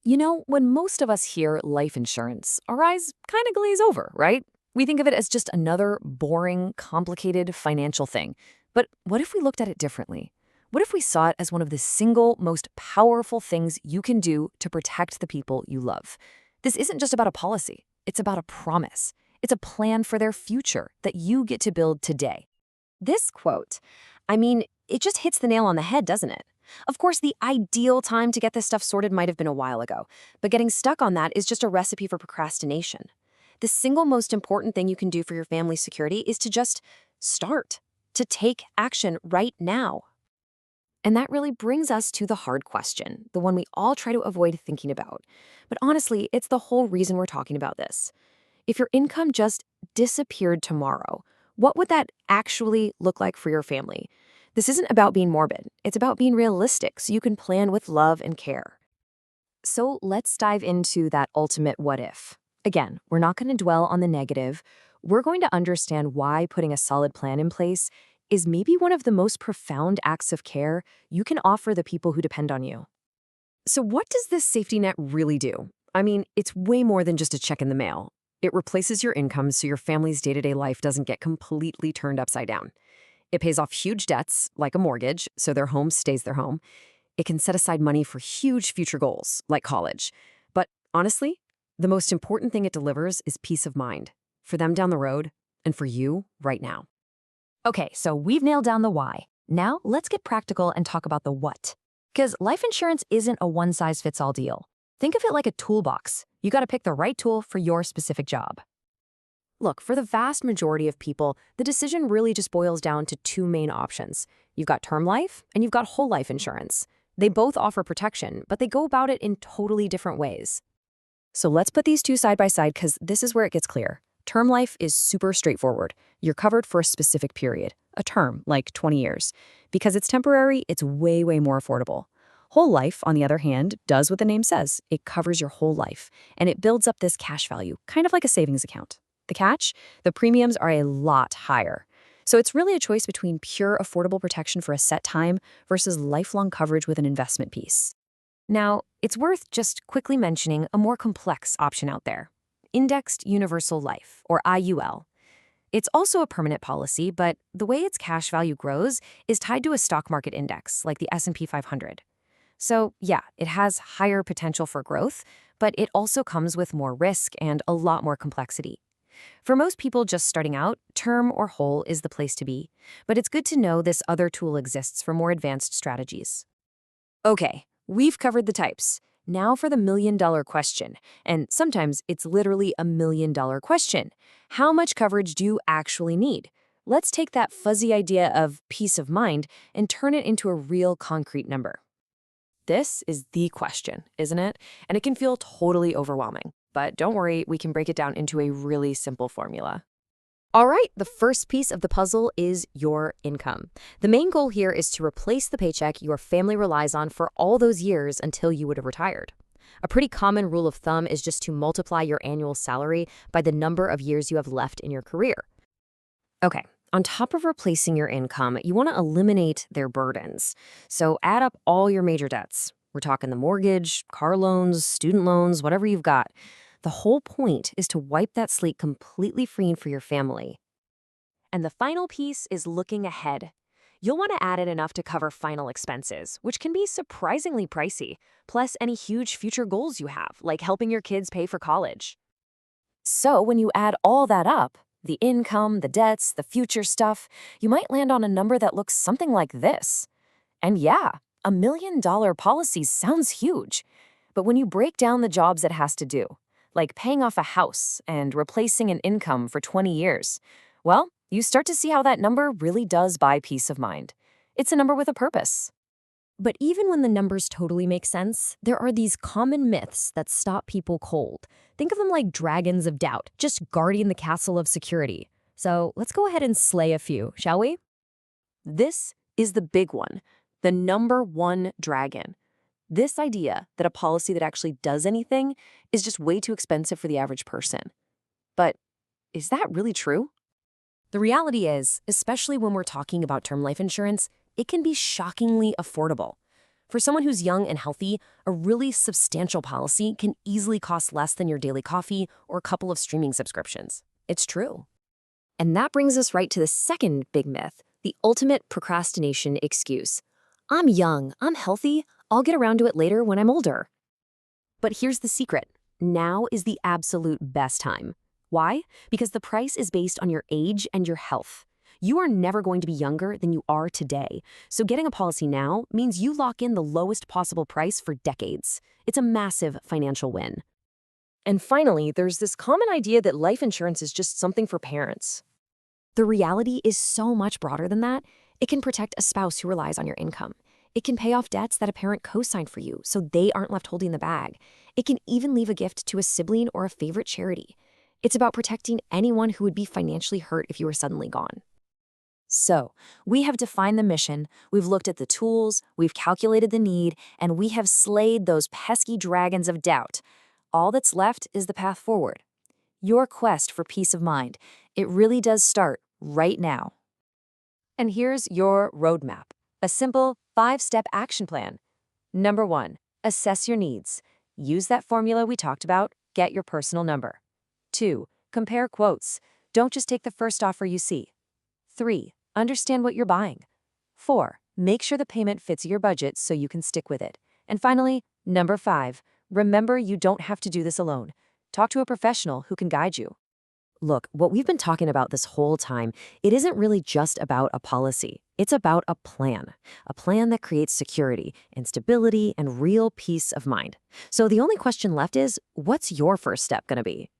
When most of us hear life insurance, our eyes kind of glaze over, right? We think of it as just another boring, complicated financial thing. But what if we looked at it differently? What if we saw it as one of the single most powerful things you can do to protect the people you love? This isn't just about a policy, it's about a promise. It's a plan for their future that you get to build today. This quote, it just hits the nail on the head, doesn't it? Of course, the ideal time to get this stuff sorted might have been a while ago, but getting stuck on that is just a recipe for procrastination. The single most important thing you can do for your family's security is to just start, to take action right now. And that really brings us to the hard question, the one we all try to avoid thinking about. But honestly, it's the whole reason we're talking about this. If your income just disappeared tomorrow, what would that actually look like for your family? This isn't about being morbid. It's about being realistic so you can plan with love and care. So let's dive into that ultimate what if. Again, we're not going to dwell on the negative. We're going to understand why putting a solid plan in place is maybe one of the most profound acts of care you can offer the people who depend on you. So what does this safety net really do? It's way more than just a check in the mail. It replaces your income so your family's day-to-day life doesn't get completely turned upside down. It pays off huge debts, like a mortgage, so their home stays their home. It can set aside money for huge future goals, like college. But honestly, the most important thing it delivers is peace of mind, for them down the road and for you right now. Okay, so we've nailed down the why. Now let's get practical and talk about the what. Because life insurance isn't a one-size-fits-all deal. Think of it like a toolbox. You got to pick the right tool for your specific job. Look, for the vast majority of people, the decision really just boils down to two main options. You've got term life and you've got whole life insurance. They both offer protection, but they go about it in totally different ways. So let's put these two side by side because this is where it gets clear. Term life is super straightforward. You're covered for a specific period, a term, like 20 years. Because it's temporary, it's way, way more affordable. Whole life, on the other hand, does what the name says. It covers your whole life, and it builds up this cash value, kind of like a savings account. The catch? The premiums are a lot higher. So it's really a choice between pure affordable protection for a set time versus lifelong coverage with an investment piece. Now, it's worth just quickly mentioning a more complex option out there. Indexed Universal Life, or IUL. It's also a permanent policy, but the way its cash value grows is tied to a stock market index, like the S&P 500. So yeah, it has higher potential for growth, but it also comes with more risk and a lot more complexity. For most people just starting out, term or whole is the place to be, but it's good to know this other tool exists for more advanced strategies. Okay, we've covered the types. Now for the million-dollar question, and sometimes it's literally a million-dollar question. How much coverage do you actually need? Let's take that fuzzy idea of peace of mind and turn it into a real concrete number. This is the question, isn't it? And it can feel totally overwhelming. But don't worry, we can break it down into a really simple formula. All right, the first piece of the puzzle is your income. The main goal here is to replace the paycheck your family relies on for all those years until you would have retired. A pretty common rule of thumb is just to multiply your annual salary by the number of years you have left in your career. Okay, on top of replacing your income, you want to eliminate their burdens. So add up all your major debts. We're talking the mortgage, car loans, student loans, whatever you've got. The whole point is to wipe that slate completely free for your family. And the final piece is looking ahead. You'll want to add in enough to cover final expenses, which can be surprisingly pricey, plus any huge future goals you have, like helping your kids pay for college. So when you add all that up, the income, the debts, the future stuff, you might land on a number that looks something like this. And yeah, $1 million policy sounds huge. But when you break down the jobs it has to do, like paying off a house and replacing an income for 20 years, well, you start to see how that number really does buy peace of mind. It's a number with a purpose. But even when the numbers totally make sense, there are these common myths that stop people cold. Think of them like dragons of doubt, just guarding the castle of security. So let's go ahead and slay a few, shall we? This is the big one, the number one dragon. This idea that a policy that actually does anything is just way too expensive for the average person. But is that really true? The reality is, especially when we're talking about term life insurance, it can be shockingly affordable. For someone who's young and healthy, a really substantial policy can easily cost less than your daily coffee or a couple of streaming subscriptions. It's true. And that brings us right to the second big myth, the ultimate procrastination excuse. I'm young, I'm healthy, I'll get around to it later when I'm older. But here's the secret. Now is the absolute best time. Why? Because the price is based on your age and your health. You are never going to be younger than you are today. So getting a policy now means you lock in the lowest possible price for decades. It's a massive financial win. And finally, there's this common idea that life insurance is just something for parents. The reality is so much broader than that. It can protect a spouse who relies on your income. It can pay off debts that a parent co-signed for you so they aren't left holding the bag. It can even leave a gift to a sibling or a favorite charity. It's about protecting anyone who would be financially hurt if you were suddenly gone. So, we have defined the mission, we've looked at the tools, we've calculated the need, and we have slayed those pesky dragons of doubt. All that's left is the path forward. Your quest for peace of mind. It really does start right now. And here's your roadmap. A simple 5-step action plan. Number 1, assess your needs. Use that formula we talked about, get your personal number. 2, compare quotes. Don't just take the first offer you see. 3, understand what you're buying. 4, make sure the payment fits your budget so you can stick with it. And finally, number 5, remember you don't have to do this alone. Talk to a professional who can guide you. Look, what we've been talking about this whole time, it isn't really just about a policy. It's about a plan that creates security and stability and real peace of mind. So the only question left is, what's your first step going to be?